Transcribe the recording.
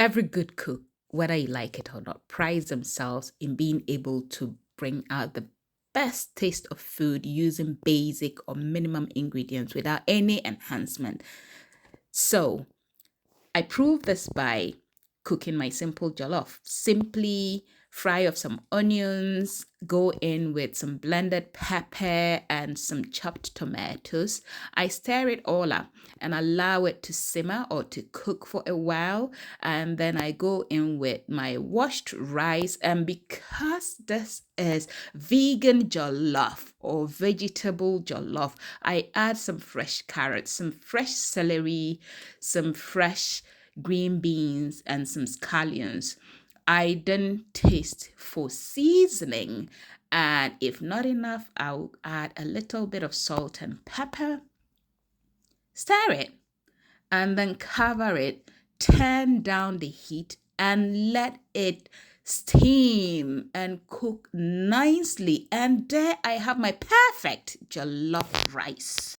Every good cook, whether you like it or not, prides themselves in being able to bring out the best taste of food using basic or minimum ingredients without any enhancement. So, I prove this by cooking my simple jollof. Simply fry off some onions, go in with some blended pepper and some chopped tomatoes. I stir it all up and allow it to simmer or to cook for a while. And then I go in with my washed rice. And because this is vegan jollof or vegetable jollof, I add some fresh carrots, some fresh celery, some fresh green beans, and some scallions. I then taste for seasoning, and if not enough, I'll add a little bit of salt and pepper, stir it, and then cover it, turn down the heat, and let it steam and cook nicely. And there I have my perfect jollof rice.